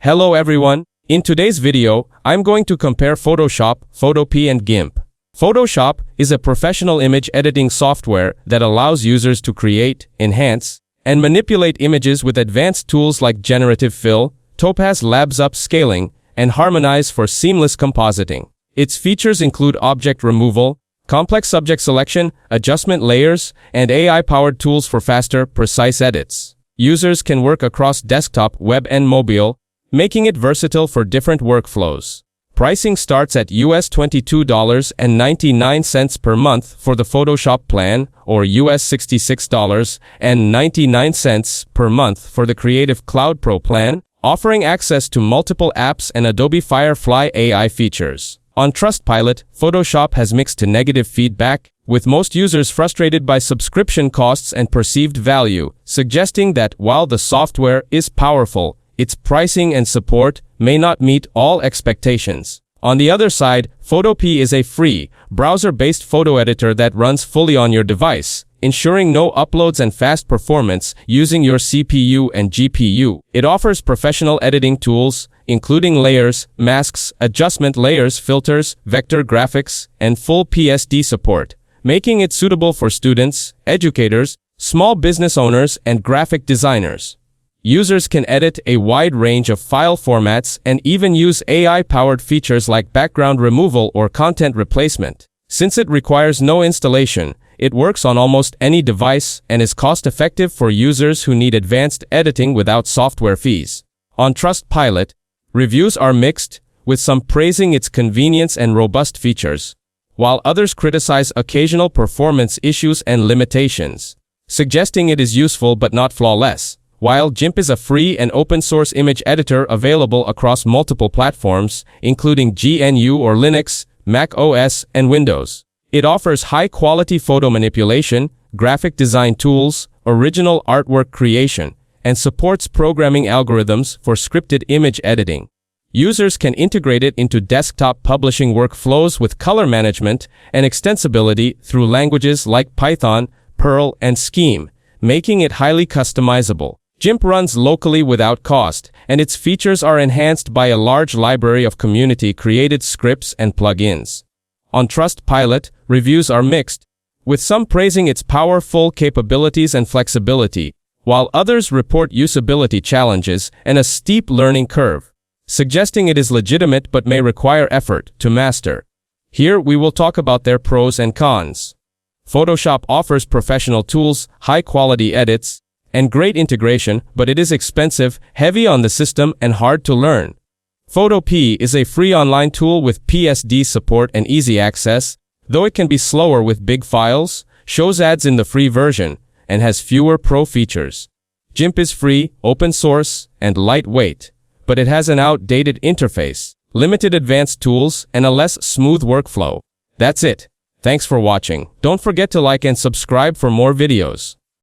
Hello everyone, in today's video, I'm going to compare Photoshop, Photopea and GIMP. Photoshop is a professional image editing software that allows users to create, enhance, and manipulate images with advanced tools like generative fill, Topaz Labs upscaling, and harmonize for seamless compositing. Its features include object removal, complex subject selection, adjustment layers, and AI-powered tools for faster, precise edits. Users can work across desktop, web, and mobile, making it versatile for different workflows. Pricing starts at US $22.99 per month for the Photoshop plan, or US $66.99 per month for the Creative Cloud Pro plan, offering access to multiple apps and Adobe Firefly AI features. On Trustpilot, Photoshop has mixed to negative feedback, with most users frustrated by subscription costs and perceived value, suggesting that while the software is powerful, its pricing and support may not meet all expectations. On the other side, Photopea is a free, browser-based photo editor that runs fully on your device, ensuring no uploads and fast performance using your CPU and GPU. It offers professional editing tools, including layers, masks, adjustment layers, filters, vector graphics, and full PSD support, making it suitable for students, educators, small business owners, and graphic designers. Users can edit a wide range of file formats and even use AI-powered features like background removal or content replacement. Since it requires no installation, it works on almost any device and is cost-effective for users who need advanced editing without software fees. On Trustpilot, reviews are mixed, with some praising its convenience and robust features, while others criticize occasional performance issues and limitations, suggesting it is useful but not flawless. While GIMP is a free and open-source image editor available across multiple platforms, including GNU or Linux, Mac OS, and Windows. It offers high-quality photo manipulation, graphic design tools, original artwork creation, and supports programming algorithms for scripted image editing. Users can integrate it into desktop publishing workflows with color management and extensibility through languages like Python, Perl, and Scheme, making it highly customizable. GIMP runs locally without cost, and its features are enhanced by a large library of community-created scripts and plugins. On Trustpilot, reviews are mixed, with some praising its powerful capabilities and flexibility, while others report usability challenges and a steep learning curve, suggesting it is legitimate but may require effort to master. Here we will talk about their pros and cons. Photoshop offers professional tools, high-quality edits, and great integration, but it is expensive, heavy on the system, and hard to learn. Photopea is a free online tool with PSD support and easy access, though it can be slower with big files, shows ads in the free version, and has fewer pro features. GIMP is free, open source, and lightweight, but it has an outdated interface, limited advanced tools, and a less smooth workflow. That's it. Thanks for watching. Don't forget to like and subscribe for more videos.